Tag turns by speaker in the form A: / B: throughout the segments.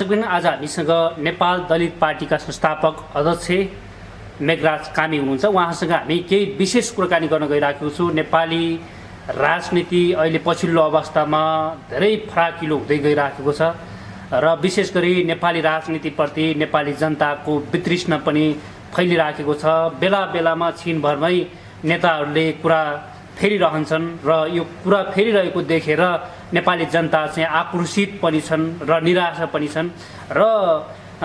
A: आज हामीसँग नेपाल दलित पार्टीका संस्थापक अध्यक्ष मेघराज कामी हुनुहुन्छ। उहाँसँग हामी केही विशेष कुराकानी गर्न गइरहेको छु। नेपाली राजनीति अहिले पछिल्लो अवस्थामा धेरै फराकिलो हुँदै गइरहेको छ र विशेष गरी नेपाली राजनीतिप्रति नेपाली जनताको वितृष्णा पनि फैलिरहेको छ। बेला बेलामा छिनभरमै नेताहरूले कुरा फेरिरहन्छन् र यो कुरा फेरिरहेको देखेर नेपाली जनता चाहिँ आक्रोशित पनि छन् र निराशा पनि छन् र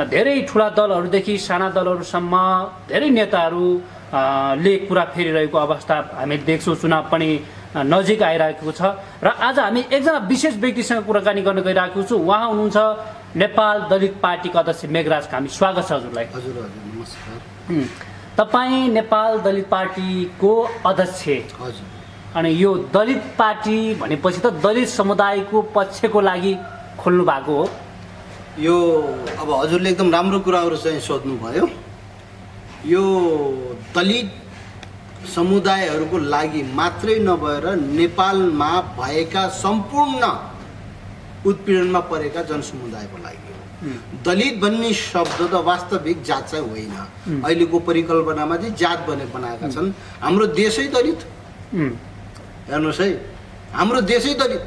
A: धेरै ठुला दलहरूदेखि साना दलहरूसम्म धेरै नेताहरूले कुरा फेरिरहेको अवस्था हामी देख्छौँ। चुनाव पनि नजिक आइरहेको छ र आज हामी एकजना विशेष व्यक्तिसँग कुराकानी गर्न गइरहेको छु। उहाँ हुनुहुन्छ नेपाल दलित पार्टीका अध्यक्ष मेघराज कामी। स्वागत छ हजुरलाई।
B: हजुर नमस्कार।
A: तपाईँ नेपाल दलित पार्टीको अध्यक्ष।
B: हजुर।
A: अनि यो दलित पार्टी भनेपछि त दलित समुदायको पक्षको लागि खोल्नु भएको हो।
B: यो अब हजुरले एकदम राम्रो कुराहरू चाहिँ सोध्नुभयो। यो दलित समुदायहरूको लागि मात्रै नभएर नेपालमा भएका सम्पूर्ण उत्पीडनमा परेका जनसमुदायको लागि हो। दलित भन्ने शब्द त वास्तविक जात चाहिँ होइन। अहिलेको परिकल्पनामा चाहिँ जात बनाएका छन्। हाम्रो देशै दलित, हेर्नुहोस् है, हाम्रो देशै दलित।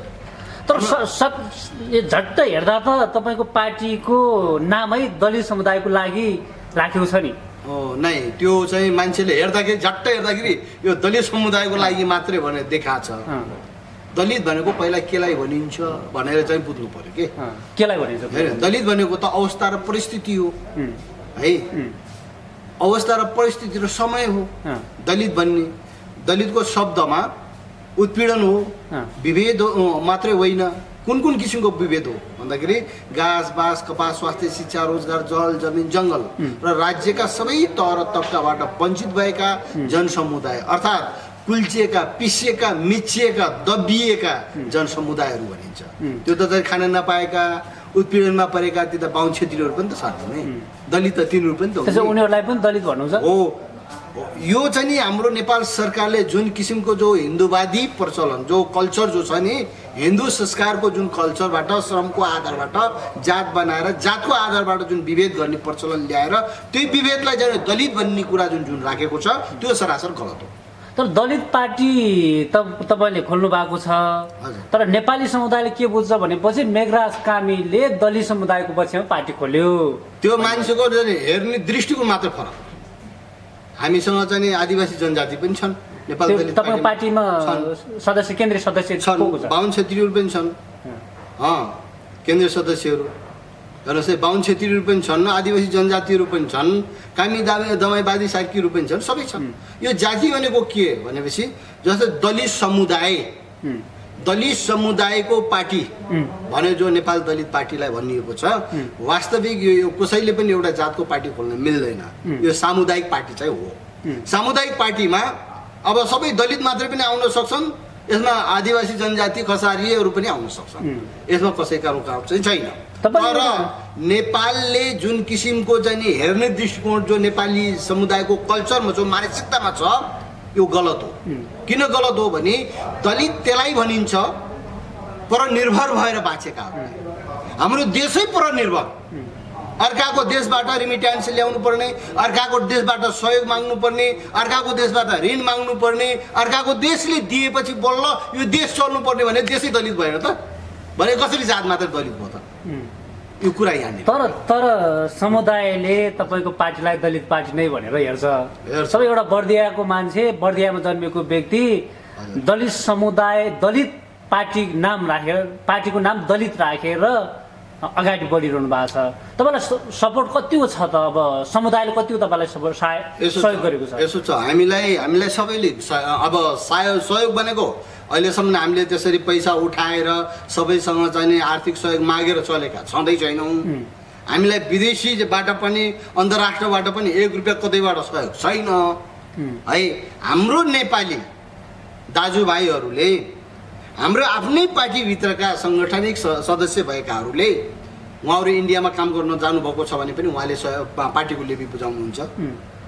A: तर झट्ट हेर्दा त तपाईँको पार्टीको नामै दलित समुदायको लागि राखेको छ नि।
B: नै त्यो चाहिँ मान्छेले हेर्दाखेरि झट्ट हेर्दाखेरि यो दलित समुदायको लागि मात्रै भनेर देखाएको छ। दलित भनेको पहिला केलाई भनिन्छ भनेर चाहिँ बुझ्नु पर्यो के।
A: केलाई भनिन्छ?
B: दलित भनेको त अवस्था र परिस्थिति हो है। अवस्था र परिस्थिति र समय हो दलित भन्ने। दलितको शब्दमा उत्पीडन हो, विभेद मात्रै होइन। कुन कुन किसिमको विभेद हो भन्दाखेरि घाँस बाँस कपास स्वास्थ्य शिक्षा रोजगार जल जमिन जङ्गल र राज्यका सबै तह र तबकाबाट वञ्चित भएका जनसमुदाय अर्थात् कुल्चिएका पिसिएका मिचिएका दबिएका जनसमुदायहरू भनिन्छ। त्यो त चाहिँ खान नपाएका उत्पीडनमा परेका ती त बाहुन छेत्रीहरू पनि त छन् नि। दलित त तिनीहरू पनि त
A: उनीहरूलाई पनि दलित भन्नुहुन्छ
B: हो। यो चाहिँ नि हाम्रो नेपाल सरकारले जुन किसिमको जो हिन्दूवादी प्रचलन जो कल्चर जो छ नि, हिन्दू संस्कारको जुन कल्चरबाट श्रमको आधारबाट जात बनाएर जातको आधारबाट जुन विभेद गर्ने प्रचलन ल्याएर त्यो विभेदलाई चाहिँ दलित भन्ने कुरा जुन राखेको छ त्यो सरासर गलत हो।
A: तर दलित पार्टी तपाईँले खोल्नु भएको छ, तर नेपाली समुदायले के बुझ्छ भनेपछि मेघराज कामीले दलित समुदायको पक्षमा पार्टी खोल्यो।
B: त्यो मान्छेको हेर्ने दृष्टिकोण मात्र फरक। हामीसँग चाहिँ आदिवासी जनजाति पनि छन् नेपाल दलित
A: तपाईँको पार्टीमा सदस्य केन्द्रीय सदस्य
B: छन्, बाहुन छेत्रीहरू पनि छन्। केन्द्रीय सदस्यहरू हेर्नुहोस् है, बाहुन छेत्रीहरू पनि छन्, आदिवासी जनजातिहरू पनि छन्, कामी दमाईवादी सार्कीहरू पनि छन्, सबै छन्। यो जाति भनेको के भनेपछि जस्तै दलित समुदायको पार्टी भने जो नेपाल दलित पार्टीलाई भनिएको छ, वास्तविक यो कसैले पनि एउटा जातको पार्टी खोल्न मिल्दैन। यो सामुदायिक पार्टी चाहिँ हो। सामुदायिक पार्टीमा अब सबै दलित मात्रै पनि आउन सक्छन्, यसमा आदिवासी जनजाति खसारीहरू पनि आउन सक्छन्, यसमा कसैका रुकावट चाहिँ छैन। तर नेपालले जुन किसिमको चाहिँ हेर्ने दृष्टिकोण जो नेपाली समुदायको कल्चरमा जो मानसिकतामा छ यो गलत हो। किन गलत हो भने दलित त्यसलाई भनिन्छ परनिर्भर भएर बाँचेका। हाम्रो देशै परनिर्भर, अर्काको देशबाट रिमिट्यान्स ल्याउनु पर्ने, अर्काको देशबाट सहयोग माग्नु पर्ने, अर्काको देशबाट ऋण माग्नु पर्ने, अर्काको देशले दिएपछि बल्ल यो देश चल्नु पर्ने भने देशै दलित भएन त भने कसरी जात मात्र दलित भयो त? यो कुरा यहाँनिर।
A: तर समुदायले तपाईँको पार्टीलाई दलित पार्टी नै भनेर हेर्छ। सबै एउटा बर्दियाको मान्छे, बर्दियामा जन्मेको व्यक्ति दलित समुदाय दलित पार्टी नाम राखेर, पार्टीको नाम दलित राखेर अगाडि बढिरहनु भएको छ। तपाईँलाई सपोर्ट कति छ त? अब समुदायले कति तपाईँलाई सहयोग गरेको छ?
B: यसो छ, हामीलाई सबैले अब सहयोग भनेको अहिलेसम्म हामीले त्यसरी पैसा उठाएर सबैसँग चाहिँ आर्थिक सहयोग मागेर चलेका छँदै छैनौँ। हामीलाई विदेशीबाट पनि अन्तर्राष्ट्रबाट पनि 1 रुपियाँ कतैबाट सहयोग छैन है। हाम्रो नेपाली दाजुभाइहरूले, हाम्रो आफ्नै पार्टीभित्रका साङ्गठनिक सदस्य भएकाहरूले, उहाँहरू इन्डियामा काम गर्न जानुभएको छ भने पनि उहाँले पार्टीको लेबी बुझाउनुहुन्छ।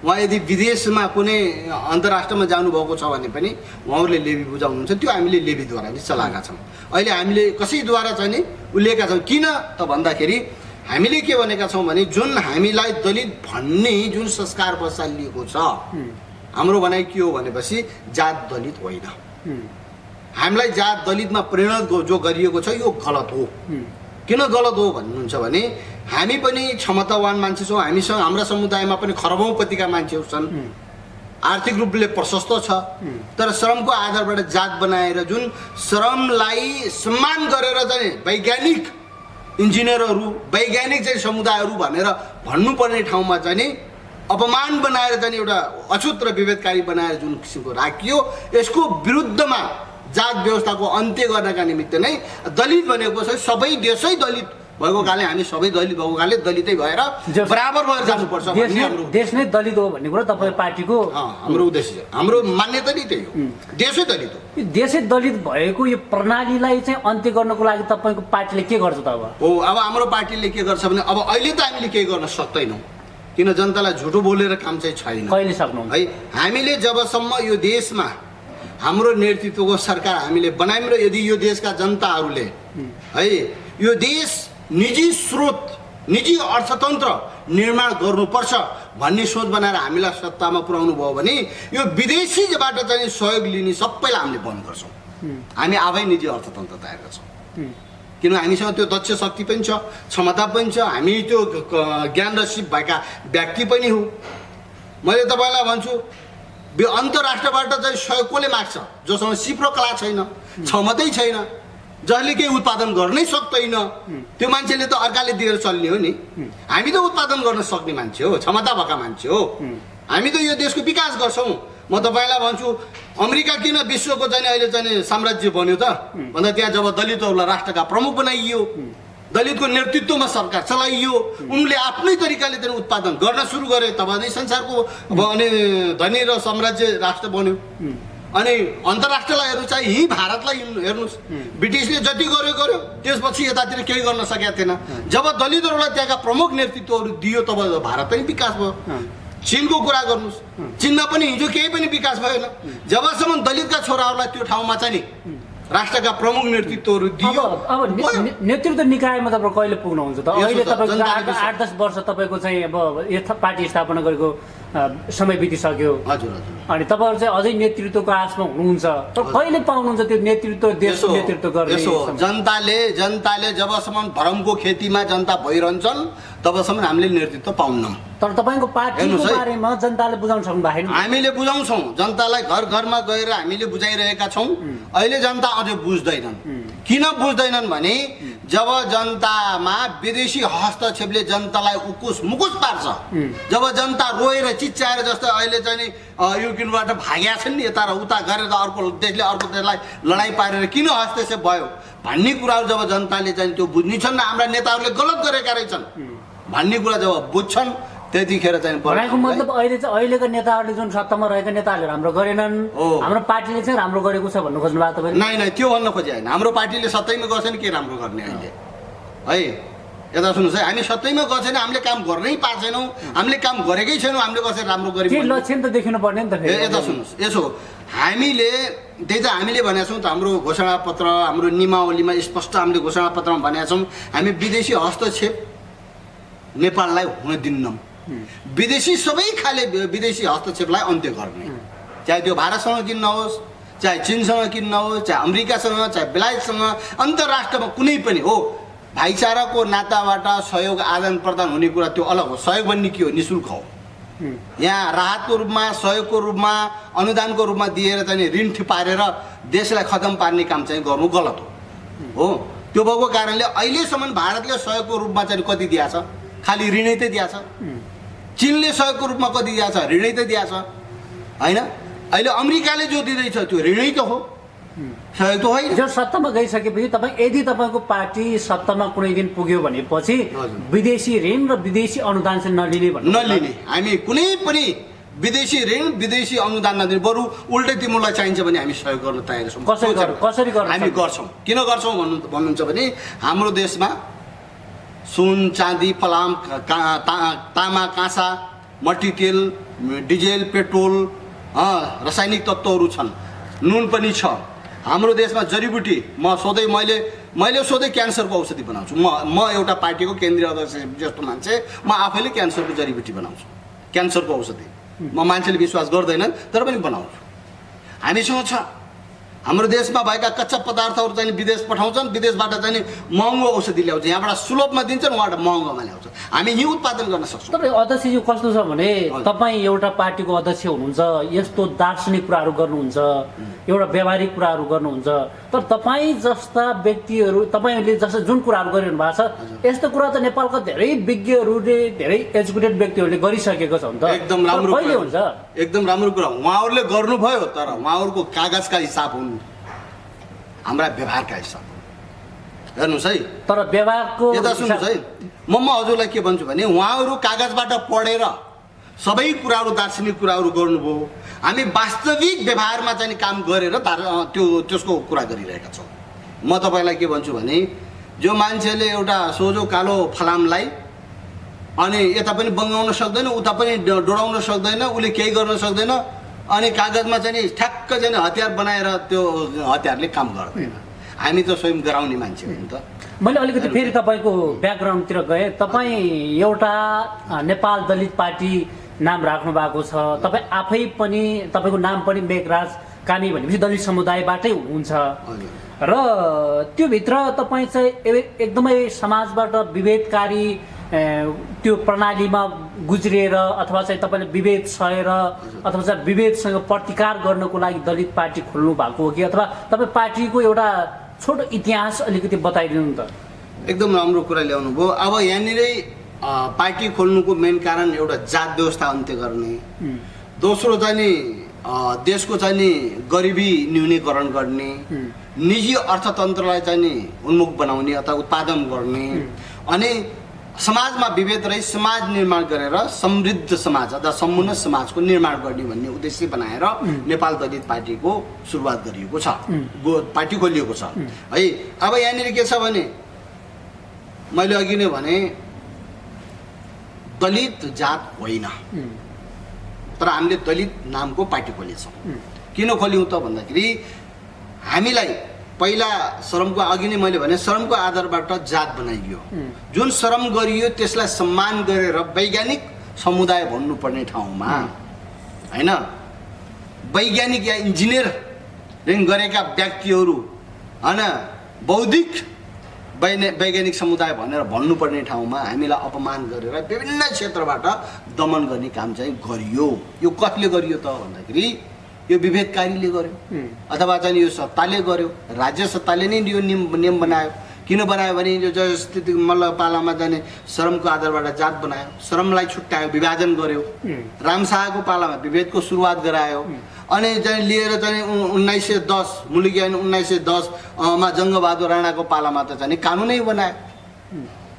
B: उहाँ यदि विदेशमा कुनै अन्तर्राष्ट्रमा जानुभएको छ भने पनि उहाँहरूले लेबी बुझाउनुहुन्छ। त्यो हामीले लेबीद्वारा नै चलाएका छौँ। अहिले हामीले कसैद्वारा चाहिँ नि उल्लेखका छौँ। किन त भन्दाखेरि हामीले के भनेका छौँ भने जुन हामीलाई दलित भन्ने जुन संस्कार बसालिएको छ, हाम्रो भनाइ के हो भनेपछि जात दलित होइन। हामीलाई जात दलितमा परिणत जो गरिएको छ यो गलत हो। किन गलत हो भन्नुहुन्छ भने हामी पनि क्षमतावान मान्छे छौँ, हामीसँग हाम्रा समुदायमा पनि खरबौँपतिका मान्छेहरू छन्, आर्थिक रूपले प्रशस्त छ, तर श्रमको आधारबाट जात बनाएर जुन श्रमलाई सम्मान गरेर चाहिँ वैज्ञानिक इन्जिनियरहरू वैज्ञानिक चाहिँ समुदायहरू भनेर भन्नुपर्ने ठाउँमा चाहिँ अपमान बनाएर चाहिँ एउटा अछुत र विभेदकारी बनाएर जुन किसिमको राखियो, यसको विरुद्धमा जात व्यवस्थाको अन्त्य गर्नका निमित्त नै दलित भनेको चाहिँ सबै देशै दलित भएको कारणले हामी सबै दलित भएको कारणले दलितै भएर बराबर भएर जानुपर्छ भन्ने हाम्रो
A: देश नै दलित हो भन्ने कुरा तपाईँ पार्टीको
B: हाम्रो उद्देश्य, हाम्रो मान्यता नै त्यही हो, देशै दलित हो।
A: यो देशै दलित भएको यो प्रणालीलाई चाहिँ अन्त्य गर्नको लागि तपाईँको पार्टीले के गर्छ त अब?
B: अब हाम्रो पार्टीले के गर्छ भने अब अहिले त हामीले केही गर्न सक्दैनौँ, किन जनतालाई झुटो बोलेर काम चाहिँ छैन।
A: कहिले सक्नुहुन्छ
B: है? हामीले जबसम्म यो देशमा हाम्रो नेतृत्वको सरकार हामीले बनायौँ र यदि यो देशका जनताहरूले है यो देश निजी स्रोत निजी अर्थतन्त्र निर्माण गर्नुपर्छ भन्ने सोच बनाएर हामीलाई सत्तामा पुर्याउनु भयो भने यो विदेशीबाट चाहिँ सहयोग लिने सबैलाई हामीले बन्द गर्छौँ। हामी आफै निजी अर्थतन्त्र तयार गर्छौँ, किन हामीसँग त्यो दक्ष शक्ति पनि छ, क्षमता पनि छ, हामी त्यो ज्ञान र सिप भएका व्यक्ति पनि हो। मैले तपाईँलाई भन्छु अन्तर्राष्ट्रबाट चाहिँ सहयोग कसले माग्छ? जोसँग सिप र कला छैन, क्षमतै छैन, जसले केही उत्पादन गर्नै सक्दैन, त्यो मान्छेले त अर्काले दिएर चल्ने हो नि। हामी त उत्पादन गर्न सक्ने मान्छे हो, क्षमता भएका मान्छे हो, हामी त यो देशको विकास गर्छौँ। म तपाईँलाई भन्छु अमेरिका किन विश्वको चाहिँ अहिले चाहिँ साम्राज्य बन्यो त भन्दा त्यहाँ जब दलितहरूलाई राष्ट्रका प्रमुख बनाइयो, दलितको नेतृत्वमा सरकार चलाइयो, उनले आफ्नै तरिकाले चाहिँ उत्पादन गर्न सुरु गरे, तब नै संसारको अनि धनी र साम्राज्य राष्ट्र बन्यो। अनि अन्तर्राष्ट्रलाई हेर्नु चाहिँ यहीँ भारतलाई हेर्नुहोस्, ब्रिटिसले जति गर्यो गर्यो, त्यसपछि यतातिर केही गर्न सकेका थिएन। जब दलितहरूलाई त्यहाँका प्रमुख नेतृत्वहरू दियो तब भारत पनि विकास भयो। चीनको कुरा गर्नुहोस्, चीनमा पनि हिजो केही पनि विकास भएन, जबसम्म दलितका छोराहरूलाई त्यो ठाउँमा चाहिँ नि राष्ट्रका प्रमुख नेतृत्वहरू दियो।
A: अब नेतृत्व निकायमा तपाईँ कहिले पुग्नुहुन्छ त? अहिले तपाईँको 8-10 वर्ष तपाईँको चाहिँ अब यो पार्टी स्थापना गरेको समय बितिसक्यो।
B: हजुर हजुर।
A: अनि तपाईँहरू चाहिँ अझै नेतृत्वको आशमा हुनुहुन्छ, तर कहिले पाउनुहुन्छ त्यो नेतृत्व, देशको नेतृत्व गर्ने?
B: जनताले जबसम्म भरमको खेतीमा जनता भइरहन्छन् तबसम्म हामीले नेतृत्व पाउन्नौँ।
A: तर तपाईँको पार्टीको बारेमा जनताले बुझाउन सक्नु भएको छैन।
B: हामीले बुझाउँछौँ, जनतालाई घर घरमा गएर हामीले बुझाइरहेका छौँ। अहिले जनता अझै बुझ्दैनन्। किन बुझ्दैनन् भने जब जनतामा विदेशी हस्तक्षेपले जनतालाई उकुस मुकुस पार्छ, जब जनता रोएर चिच्चाएर जस्तो अहिले चाहिँ युक्रेनबाट भाग्या छन् नि यता र उता गरेर अर्को देशले अर्को देशलाई लडाइँ पारेर किन हस्तक्षेप भयो भन्ने कुराहरू जब जनताले चाहिँ त्यो बुझ्नेछन् र हाम्रा नेताहरूले गलत गरेका रहेछन् भन्ने कुरा जब बुझ्छन् त्यतिखेर चाहिँ
A: भनेको मतलब अहिलेका नेताहरूले जुन सत्तामा रहेका नेताहरूले राम्रो गरेनन्, हाम्रो पार्टीले चाहिँ राम्रो गरेको छ भन्नु खोज्नु भएको तपाईँ?
B: नै त्यो भन्न खोजे होइन, हाम्रो पार्टीले सत्तैमा गर्छ नि के राम्रो गर्ने अहिले है। यता सुन्नुहोस् है, हामी सत्तैमा गर्छ नि, हामीले काम गर्नै पाएको छैनौँ, हामीले काम गरेकै छैनौँ, हामीले कसरी राम्रो गरेको
A: लक्षण त देखिनु पर्ने नि त।
B: यता सुन्नुहोस्, यसो हामीले त्यही त हामीले भनेका छौँ त, हाम्रो घोषणापत्र हाम्रो नियमावलीमा स्पष्ट हामीले घोषणापत्रमा भनेका छौँ हामी विदेशी हस्तक्षेप नेपाललाई हुन दिन्नौँ। विदेशी सबै खाले विदेशी हस्तक्षेपलाई अन्त्य गर्ने, चाहे त्यो भारतसँग किन नहोस्, चाहे चीनसँग किन नहोस्, चाहे अमेरिकासँग, चाहे बेलायतसँग, अन्तर्राष्ट्रमा कुनै पनि हो, भाइचाराको नाताबाट सहयोग आदान प्रदान हुने कुरा त्यो अलग हो। सहयोग भन्ने के हो? निःशुल्क हो। यहाँ राहतको रूपमा, सहयोगको रूपमा, अनुदानको रूपमा दिएर चाहिँ ऋण पारेर देशलाई खतम पार्ने काम चाहिँ गर्नु गलत हो। त्यो भएको कारणले अहिलेसम्म भारतले सहयोगको रूपमा चाहिँ कति दिएछ? खालि ऋणै त दिएछ। चीनले सहयोगको रूपमा कति दिएछ? ऋणै त दिएछ होइन। अहिले अमेरिकाले जो दिँदैछ त्यो ऋणै त हो, सहयोग त होइन।
A: जो सत्तामा गइसकेपछि तपाईँ यदि तपाईँको पार्टी सत्तामा कुनै दिन पुग्यो भनेपछि विदेशी ऋण र विदेशी अनुदान चाहिँ नलिने
B: हामी कुनै पनि विदेशी ऋण विदेशी अनुदान नदिने, बरु उल्टै तिमीलाई चाहिन्छ भने हामी सहयोग गर्न तयार छौँ।
A: कसरी
B: हामी गर्छौँ? किन गर्छौँ भन्नुहुन्छ भने हाम्रो देशमा सुन चाँदी फलाम तामा काँसा मट्टीतेल डिजेल पेट्रोल रासायनिक तत्त्वहरू छन्, नुन पनि छ। हाम्रो देशमा जडीबुटी मैले मैले सोधेँ क्यान्सरको औषधि बनाउँछु म एउटा पार्टीको केन्द्रीय अध्यक्ष जस्तो मान्छे म आफैले क्यान्सरको जडीबुटी बनाउँछु क्यान्सरको औषधि म मान्छेले विश्वास गर्दैनन् तर पनि बनाउँछु हामीसँग छ हाम्रो देशमा भएका कच्चा पदार्थहरू चाहिँ विदेश पठाउँछन् विदेशबाट चाहिँ महँगो औषधि ल्याउँछ यहाँबाट सुलभमा दिन्छन् उहाँबाट महँगोमा ल्याउँछ हामी यही उत्पादन गर्न सक्छौँ
A: तपाईँ अध्यक्षज्यू कस्तो छ भने तपाईँ एउटा पार्टीको अध्यक्ष हुनुहुन्छ यस्तो दार्शनिक कुराहरू गर्नुहुन्छ एउटा व्यावहारिक कुराहरू गर्नुहुन्छ तर तपाईँ जस्ता व्यक्तिहरू तपाईँहरूले जस्तो जुन कुराहरू गरिरहनु भएको छ यस्तो कुरा त नेपालका धेरै विज्ञहरूले धेरै एजुकेटेड व्यक्तिहरूले गरिसकेको छ नि त
B: एकदम राम्रो
A: कहिले हुन्छ
B: एकदम राम्रो कुरा उहाँहरूले गर्नुभयो तर उहाँहरूको कागजका हिसाब हुन् हाम्रा व्यवहारका हिसाब हेर्नुहोस् है
A: तर व्यवहारको
B: यता सुन्नुहोस् है म हजुरलाई के भन्छु भने उहाँहरू कागजबाट पढेर सबै कुराहरू दार्शनिक कुराहरू गर्नुभयो हामी वास्तविक व्यवहारमा चाहिँ काम गरेर त्यसको कुरा गरिरहेका छौँ म तपाईँलाई के भन्छु भने जो मान्छेले एउटा सोझो कालो फलामलाई अनि यता पनि बङ्गाउन सक्दैन उता पनि डोडाउन सक्दैन उसले केही गर्न सक्दैन अनि कागजमा चाहिँ ठ्याक्क चाहिँ हतियार बनाएर त्यो हतियारले काम गर्दैन हामी त स्वयं गराउने मान्छे हो नि त
A: मैले अलिकति फेरि तपाईँको ब्याकग्राउन्डतिर गएँ तपाईँ एउटा नेपाल दलित पार्टी नाम राख्नु भएको छ तपाईँ आफै पनि तपाईँको नाम पनि मेघराज कामी भनेपछि दलित समुदायबाटै हुनुहुन्छ र त्योभित्र तपाईँ चाहिँ एकदमै समाजबाट विभेदकारी त्यो प्रणालीमा गुज्रिएर अथवा चाहिँ तपाईँले विभेद सहेर अथवा चाहिँ विभेदसँग प्रतिकार गर्नको लागि दलित पार्टी खोल्नु भएको हो कि अथवा तपाईँ पार्टीको एउटा छोटो इतिहास अलिकति बताइदिनु त
B: एकदम राम्रो कुरा ल्याउनु भयो अब यहाँनिरै पार्टी खोल्नुको मेन कारण एउटा जात व्यवस्था अन्त्य गर्ने दोस्रो चाहिँ नि देशको चाहिँ नि गरिबी न्यूनीकरण गर्ने निजी अर्थतन्त्रलाई चाहिँ नि उन्मुख बनाउने अथवा उत्पादन गर्ने अनि समाजमा विभेद रही समाज निर्माण गरेर समृद्ध समाज अथवा सम्पूर्ण समाजको निर्माण गर्ने भन्ने उद्देश्य बनाएर नेपाल दलित पार्टीको सुरुवात गरिएको छ पार्टी खोलिएको छ है अब यहाँनिर के छ भने मैले अघि नै भने दलित जात होइन तर हामीले दलित नामको पार्टी खोलेछौँ किन खोल्यौँ त भन्दाखेरि हामीलाई पहिला श्रमको अघि नै मैले भने श्रमको आधारबाट जात बनाइयो जुन श्रम गरियो त्यसलाई सम्मान गरेर वैज्ञानिक समुदाय भन्नुपर्ने ठाउँमा हैन वैज्ञानिक या इन्जिनियरिङ गरेका व्यक्तिहरू हैन बौद्धिक वैज्ञानिक समुदाय भनेर भन्नुपर्ने ठाउँमा हामीलाई अपमान गरेर विभिन्न क्षेत्रबाट दमन गर्ने काम चाहिँ गरियो यो कसले गरियो त भन्दाखेरि यो विभेदकारीले गर्यो अथवा चाहिँ यो सत्ताले गर्यो राज्य सत्ताले नै यो नियम बनायो किन बनायो भने यो जयस्थिति मल्लपालामा जाने श्रमको आधारबाट जात बनायो श्रमलाई छुट्यायो विभाजन गर्यो रामशाहको पालामा विभेदको सुरुवात गरायो अनि चाहिँ लिएर चाहिँ 1910 मुलुकी ऐन 1910 मा जङ्गबहादुर राणाको पालामा त चाहिँ कानुनै बनायो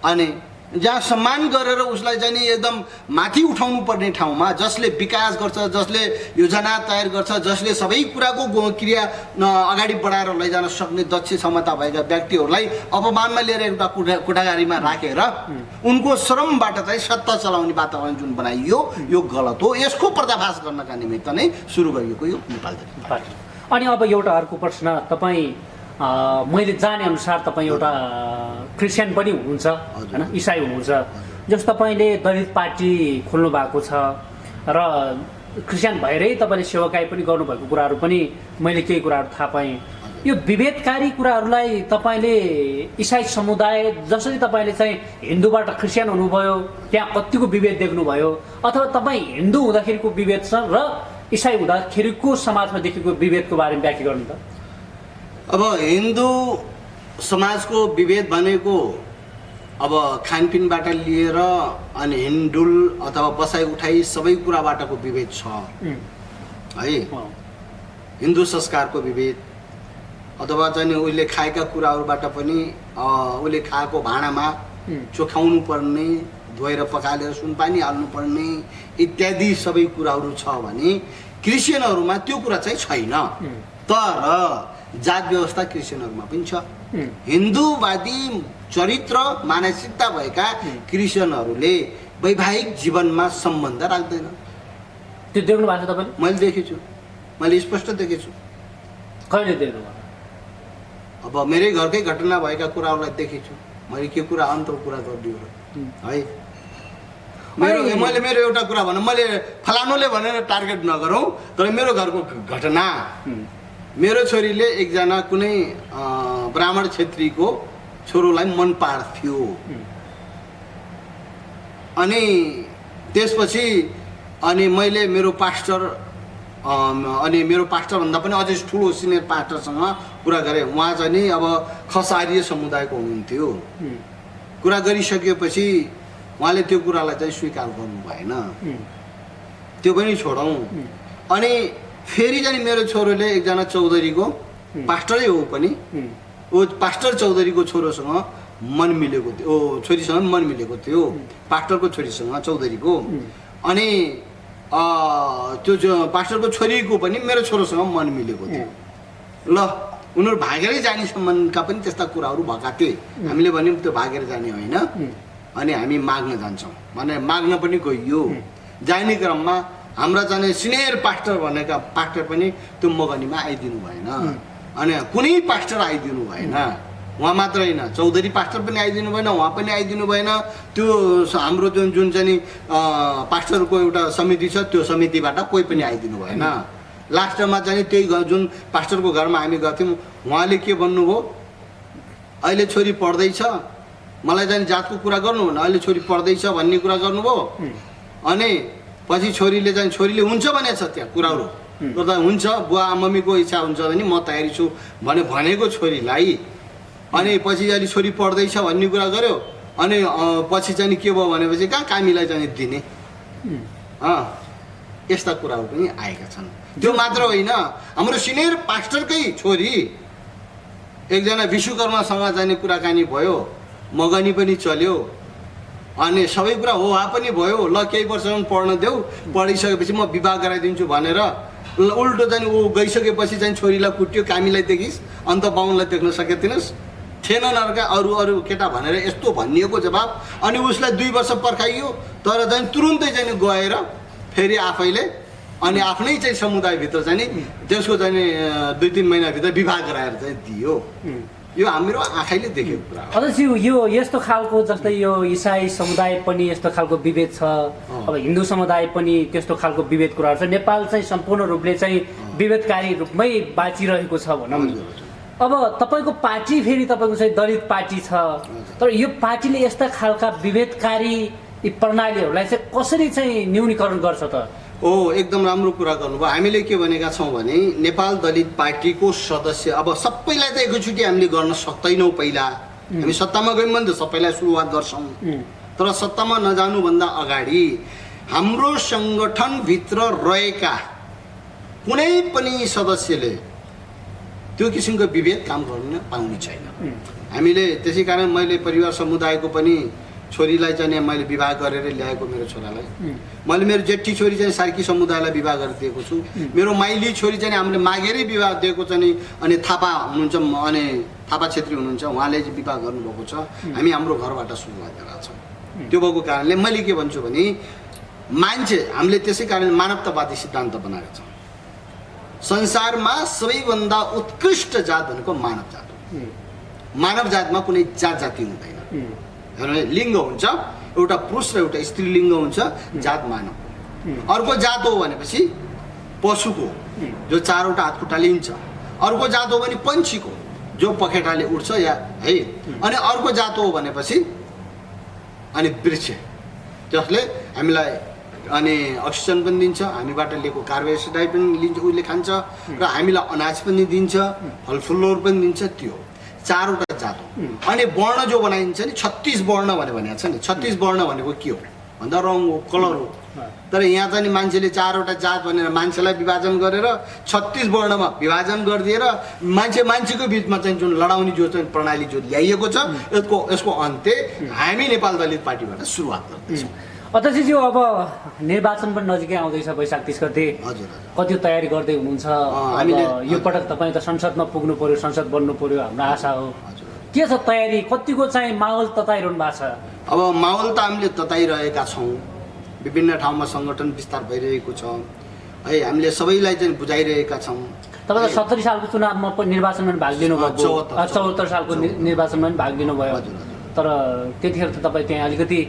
B: अनि जहाँ सम्मान गरेर उसलाई चाहिँ नि एकदम माथि उठाउनु पर्ने ठाउँमा जसले विकास गर्छ जसले योजना तयार गर्छ जसले सबै कुराको क्रिया अगाडि बढाएर लैजान सक्ने दक्ष क्षमता भएका व्यक्तिहरूलाई अपमानमा लिएर एउटा कोठागारीमा राखेर उनको श्रमबाट चाहिँ सत्ता चलाउने वातावरण जुन बनाइयो यो गलत हो यसको पर्दाफास गर्नका निमित्त नै सुरु गरिएको यो नेपाल दलित पार्टी
A: अनि अब एउटा अर्को प्रश्न तपाईँ मैले जाने अनुसार तपाईँ एउटा क्रिस्चियन पनि हुनुहुन्छ हैन इसाई हुनुहुन्छ जस तपाईँले दलित पार्टी खोल्नु भएको छ र क्रिस्चियन भएरै तपाईँले सेवाकाई पनि गर्नुभएको कुराहरू पनि मैले केही कुराहरू थाहा पाएँ यो विभेदकारी कुराहरूलाई तपाईँले इसाई समुदाय जसरी तपाईँले चाहिँ हिन्दूबाट क्रिस्चियन हुनुभयो त्यहाँ कतिको विभेद देख्नुभयो अथवा तपाईँ हिन्दू हुँदाखेरिको विभेद छ र इसाई हुँदाखेरिको समाजमा देखेको विभेदको बारेमा व्याख्या गर्नु त
B: अब हिन्दू समाजको विभेद भनेको अब खानपिनबाट लिएर अनि हिन्डुल अथवा बसाइ उठाइ सबै कुराबाटको विभेद छ है हिन्दू संस्कारको विभेद अथवा चाहिँ उसले खाएका कुराहरूबाट पनि उसले खाएको भाँडामा चोखाउनु पर्ने धोएर पखालेर सुनपानी हाल्नु पर्ने इत्यादि सबै कुराहरू छ भने क्रिस्चियनहरूमा त्यो कुरा चाहिँ छैन तर जात व्यवस्था क्रिस्चियनहरूमा पनि छ हिन्दूवादी चरित्र मानसिकता भएका क्रिस्चियनहरूले वैवाहिक जीवनमा सम्बन्ध राख्दैन
A: त्यो देख्नु भएको छ तपाईँले
B: मैले देखेछु मैले स्पष्ट देखेछु
A: कहिले देख्नु
B: अब मेरै घरकै घटना भएका कुराहरूलाई देखेछु मैले के कुरा अन्त कुरा गरिदियो र है मैले मेरो एउटा कुरा भनौँ मैले फलानुले भनेर टार्गेट नगरौँ तर मेरो घरको घटना मेरो छोरीले एकजना कुनै ब्राह्मण क्षेत्रीको छोरोलाई मन पार्थ्यो अनि त्यसपछि अनि मैले मेरो पास्टर अनि मेरो पास्टरभन्दा पनि अझै ठुलो सिनियर पास्टरसँग कुरा गरेँ उहाँ चाहिँ नि अब खसारीय समुदायको हुनुहुन्थ्यो कुरा गरिसकेपछि उहाँले त्यो कुरालाई चाहिँ स्वीकार गर्नु भएन त्यो पनि छोडौँ अनि फेरि चाहिँ मेरो छोरोले एकजना चौधरीको पास्टरै हो पनि ऊ पास्टर चौधरीको छोरोसँग मन मिलेको थियो छोरीसँग मन मिलेको थियो पास्टरको छोरीसँग चौधरीको अनि त्यो पास्टरको छोरीको पनि मेरो छोरोसँग मन मिलेको थियो ल उनीहरू भागेरै जाने सम्बन्धका पनि त्यस्ता कुराहरू भएका थिए हामीले भन्यौँ त्यो भागेर जाने होइन अनि हामी माग्न जान्छौँ भने माग्न पनि गइयो जाने क्रममा हाम्रा जाने सिनियर पास्टर भनेका पास्टर पनि त्यो मगनीमा आइदिनु भएन अनि कुनै पास्टर आइदिनु भएन उहाँ मात्र होइन चौधरी पास्टर पनि आइदिनु भएन उहाँ पनि आइदिनु भएन त्यो हाम्रो जुन चाहिँ नि पास्टरको एउटा समिति छ त्यो समितिबाट कोही पनि आइदिनु भएन लास्टमा चाहिँ त्यही जुन पास्टरको घरमा हामी गर्थ्यौँ उहाँले के भन्नुभयो अहिले छोरी पढ्दैछ मलाई चाहिँ जातको कुरा गर्नु भने अहिले छोरी पढ्दैछ भन्ने कुरा गर्नुभयो अनि पछि छोरीले हुन्छ भनेछ त्यहाँ कुराहरू गर्दा हुन्छ बुवा मम्मीको इच्छा हुन्छ भने म तयारी छु भनेको छोरीलाई अनि पछि अहिले छोरी पढ्दैछ भन्ने कुरा गर्यो अनि पछि चाहिँ के भयो भनेपछि कहाँ कामीलाई चाहिँ दिने यस्ता कुराहरू पनि आएका छन् त्यो मात्र होइन हाम्रो सिनियर पास्टरकै छोरी एकजना विश्वकर्मासँग जाने कुराकानी भयो मगनी पनि चल्यो अनि सबै कुरा हो पनि भयो ल केही वर्षसम्म पढ्न देऊ पढिसकेपछि म विवाह गराइदिन्छु भनेर उल्टो चाहिँ ऊ गइसकेपछि चाहिँ छोरीलाई कुट्यो कामीलाई देखिस् अन्त बाहुनलाई देख्न सकेथिनस् थिएन नरका अरू केटा भनेर यस्तो भनिएको जवाब अनि उसलाई 2 वर्ष पर्खाइयो तर चाहिँ तुरुन्तै चाहिँ गएर फेरि आफैले अनि आफ्नै चाहिँ समुदायभित्र चाहिँ त्यसको चाहिँ 2-3 महिनाभित्र विवाह गराएर चाहिँ दियो यो हाम्रो आँखाले देखेको कुरा हो
A: अझै यो यस्तो खालको जस्तै यो इसाई समुदाय पनि यस्तो खालको विभेद छ अब हिन्दू समुदाय पनि त्यस्तो खालको विभेद कुराहरू छ नेपाल चाहिँ सम्पूर्ण रूपले चाहिँ विभेदकारी रूपमै बाँचिरहेको छ भनौँ अब तपाईँको पार्टी फेरि तपाईँको चाहिँ दलित पार्टी छ तर यो पार्टीले यस्ता खालका विभेदकारी प्रणालीहरूलाई चाहिँ कसरी चाहिँ न्यूनीकरण गर्छ त
B: एकदम राम्रो कुरा गर्नुभयो हामीले के भनेका छौँ भने नेपाल दलित पार्टीको सदस्य अब सबैलाई त एकैचोटि हामीले गर्न सक्दैनौँ पहिला हामी सत्तामा गयौँ भने त सबैलाई सुरुवात गर्छौँ तर सत्तामा नजानुभन्दा अगाडि हाम्रो सङ्गठनभित्र रहेका कुनै पनि सदस्यले त्यो किसिमको विभेद काम गर्न पाउने छैन हामीले त्यसै कारण मैले परिवार समुदायको पनि छोरीलाई चाहिँ मैले विवाह गरेर ल्याएको मेरो छोरालाई मैले मेरो जेठी छोरी चाहिँ सार्की समुदायलाई विवाह गरेर दिएको छु मेरो माइली छोरी चाहिँ हामीले मागेरै विवाह दिएको छ नि अनि थापा हुनुहुन्छ अनि थापा छेत्री हुनुहुन्छ उहाँले चाहिँ विवाह गर्नुभएको छ हामी हाम्रो घरबाट सुरुवात गरेका छौँ त्यो भएको कारणले मैले के भन्छु भने मान्छे हामीले त्यसै कारण मानवतावादी सिद्धान्त बनाएका छौँ संसारमा सबैभन्दा उत्कृष्ट जात भनेको मानव जात हो मानव जातमा कुनै जाति हुँदैन लिङ्ग हुन्छ एउटा पुरुष र एउटा स्त्रीलिङ्ग हुन्छ जात मानव अर्को जात हो भनेपछि पशुको जो 4वटा हात खुट्टाले हिँड्छ अर्को जात हो भने पन्छीको जो पखेटाले उड्छ या है अनि अर्को जात हो भनेपछि अनि वृक्ष जसले हामीलाई अनि अक्सिजन पनि दिन्छ हामीबाट लिएको कार्बन डाइअक्साइड पनि लिन्छ उसले खान्छ र हामीलाई अनाज पनि दिन्छ फलफुलहरू पनि दिन्छ त्यो 4वटा जात हो अनि वर्ण जो बनाइन्छ नि 36 वर्ण भनेको छ नि 36 वर्ण भनेको के हो भन्दा रङ हो कलर हो तर यहाँ चाहिँ मान्छेले 4वटा जात भनेर मान्छेलाई विभाजन गरेर 36 वर्णमा विभाजन गरिदिएर मान्छेको बिचमा चाहिँ जुन लडाउने जो चाहिँ प्रणाली जो ल्याइएको छ यसको अन्त्य हामी नेपाल दलित पार्टीबाट सुरुवात गर्दैछौँ
A: अध्यक्षज्यू अब निर्वाचन पनि नजिकै आउँदैछ वैशाख 30 गते
B: हजुर
A: कति तयारी गर्दै हुनुहुन्छ हामीले यो पटक तपाईँ त संसदमा पुग्नु पर्यो संसद बन्नु पर्यो हाम्रो आशा हो के छ तयारी कतिको चाहिँ माहौल तताइरहनु भएको छ
B: अब माहौल त हामीले तताइरहेका छौँ विभिन्न ठाउँमा सङ्गठन विस्तार भइरहेको छ है हामीले सबैलाई चाहिँ बुझाइरहेका छौँ।
A: तपाईँ त 70 सालको चुनावमा पनि निर्वाचनमा भाग लिनुभयो,
B: 74
A: सालको निर्वाचनमा पनि भाग लिनुभयो। तर त्यतिखेर त तपाईँ त्यहाँ अलिकति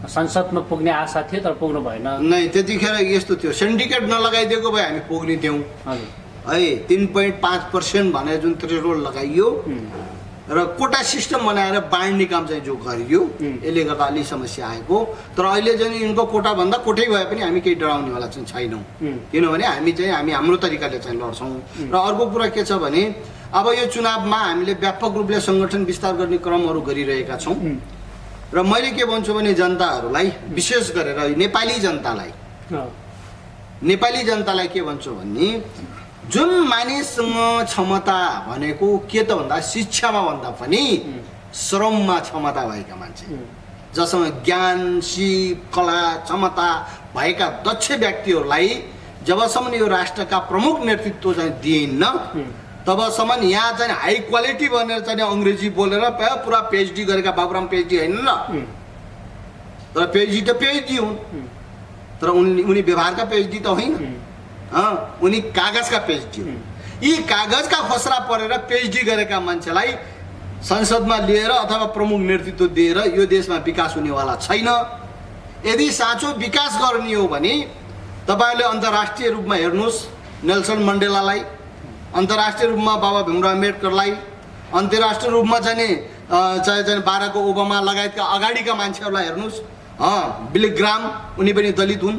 A: संसदमा पुग्ने आशा थियो तर पुग्नु भएन।
B: नै त्यतिखेर यस्तो थियो, सिन्डिकेट नलगाइदिएको भए हामी पुग्ने थियौँ है। 3.5% भनेर जुन थ्रेसहोल्ड लगाइयो र कोटा सिस्टम बनाएर बाँड्ने काम चाहिँ जो गरियो, यसले गर्दा अलि समस्या आएको। तर अहिले चाहिँ यिनको कोटा भन्दा कोटै भए पनि हामी केही डराउनेवाला चाहिँ छैनौँ, किनभने हामी हाम्रो तरिकाले चाहिँ लड्छौँ। र अर्को कुरा के छ भने अब यो चुनावमा हामीले व्यापक रूपले सङ्गठन विस्तार गर्ने क्रमहरू गरिरहेका छौँ। र मैले के भन्छु भने जनताहरूलाई, विशेष गरेर नेपाली जनतालाई के भन्छु भने जुन मानिससँग क्षमता भनेको के त भन्दा शिक्षामा भन्दा पनि श्रममा क्षमता भएका मान्छे, जसमा ज्ञान, सिप, कला, क्षमता भएका दक्ष व्यक्तिहरूलाई जबसम्म यो राष्ट्रका प्रमुख नेतृत्व चाहिँ दिइन्न तबसम्म यहाँ चाहिँ हाई क्वालिटी भनेर चाहिँ अङ्ग्रेजी बोलेर पुरा पिएचडी गरेका बाबुराम पिएचडी होइन ल, तर पिएचडी त पिएचडी हुन्, तर उनी व्यवहारका पिएचडी त होइन, उनी कागजका पिएचडी हुन्। यी कागजका खसरा परेर पिएचडी गरेका मान्छेलाई संसदमा लिएर अथवा प्रमुख नेतृत्व दिएर यो देशमा विकास हुनेवाला छैन। यदि साँचो विकास गर्ने हो भने तपाईँहरूले अन्तर्राष्ट्रिय रूपमा हेर्नुहोस्, नेल्सन मण्डेलालाई, अन्तर्राष्ट्रिय रूपमा बाबा भीमराव अम्बेडकरलाई, अन्तर्राष्ट्रिय रूपमा चाहिँ बाराक ओबामा लगायतका अगाडिका मान्छेहरूलाई हेर्नुहोस्, बिली ग्राम उनी पनि दलित हुन्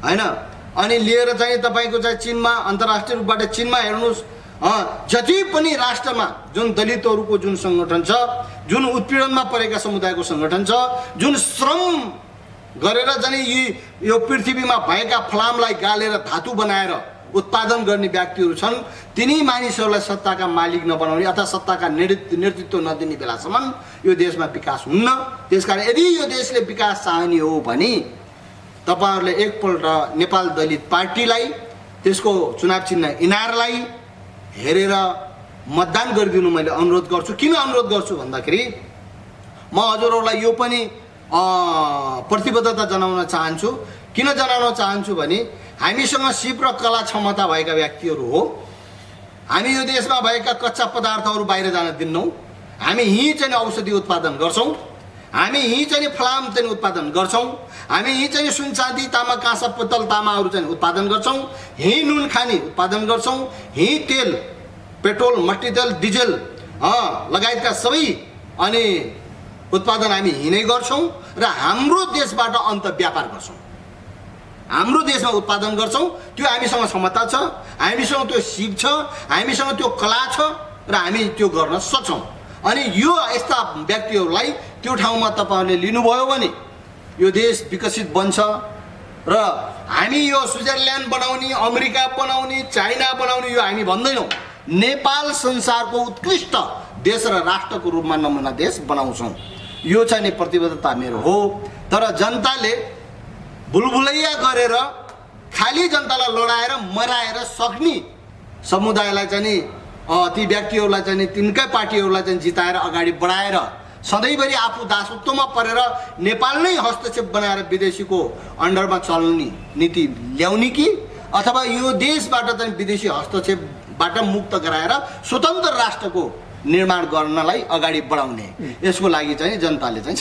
B: होइन। अनि लिएर चाहिँ तपाईँको चाहिँ चीनमा, अन्तर्राष्ट्रिय रूपबाट चीनमा हेर्नुहोस्, जति पनि राष्ट्रमा जुन दलितहरूको जुन सङ्गठन छ, जुन उत्पीडनमा परेका समुदायको सङ्गठन छ, जुन श्रम गरेर चाहिँ यो पृथ्वीमा भएका फलामलाई गालेर धातु बनाएर उत्पादन गर्ने व्यक्तिहरू छन्, तिनी मानिसहरूलाई सत्ताका मालिक नबनाउने अथवा सत्ताका नेतृत्व नदिने बेलासम्म यो देशमा विकास हुन्न। त्यसकारण यदि यो देशले विकास चाहने हो भने तपाईँहरूले एकपल्ट नेपाल दलित पार्टीलाई, त्यसको चुनाव चिन्ह इनारलाई हेरेर मतदान गरिदिनु मैले अनुरोध गर्छु। किन अनुरोध गर्छु भन्दाखेरि म हजुरहरूलाई यो पनि प्रतिबद्धता जनाउन चाहन्छु। किन जनाउन चाहन्छु भने हामीसँग सिप र कला क्षमता भएका व्यक्तिहरू हो। हामी यो देशमा भएका कच्चा पदार्थहरू बाहिर जान दिन्नौँ। हामी यहीँ चाहिँ औषधि उत्पादन गर्छौँ, हामी यहीँ चाहिँ फलाम चाहिँ उत्पादन गर्छौँ, हामी यहीँ चाहिँ सुन चाँदी तामा काँसा पित्तल तामाहरू चाहिँ उत्पादन गर्छौँ, यहीँ नुन खानी उत्पादन गर्छौँ, यहीँ तेल, पेट्रोल, मट्टीतेल, डिजेल लगायतका सबै अनि उत्पादन हामी यहीँ नै गर्छौँ र हाम्रो देशबाट अन्त व्यापार गर्छौँ। हाम्रो देशमा उत्पादन गर्छौँ, त्यो हामीसँग क्षमता छ, हामीसँग त्यो सिप छ, हामीसँग त्यो कला छ र हामी त्यो गर्न सक्छौँ। अनि यो यस्ता व्यक्तिहरूलाई त्यो ठाउँमा तपाईँहरूले लिनुभयो भने यो देश विकसित बन्छ र हामी यो स्विजरल्यान्ड बनाउने, अमेरिका बनाउने, चाइना बनाउने यो हामी भन्दैनौँ। नेपाल संसारको उत्कृष्ट देश र राष्ट्रको रूपमा नमुना देश बनाउँछौँ। यो चाहिँ प्रतिबद्धता मेरो हो। तर जनताले भुलभुलैया गरेर खालि जनतालाई लडाएर मराएर सक्ने समुदायलाई चाहिँ ती व्यक्तिहरूलाई चाहिँ तिनकै पार्टीहरूलाई चाहिँ जिताएर अगाडि बढाएर सधैँभरि आफू दासत्वमा परेर नेपाल नै हस्तक्षेप बनाएर विदेशीको अन्डरमा चल्ने नीति ल्याउने कि अथवा यो देशबाट चाहिँ विदेशी हस्तक्षेपबाट मुक्त गराएर स्वतन्त्र राष्ट्रको निर्माण गर्नलाई अगाडि बढाउने, यसको लागि चाहिँ जनताले चाहिँ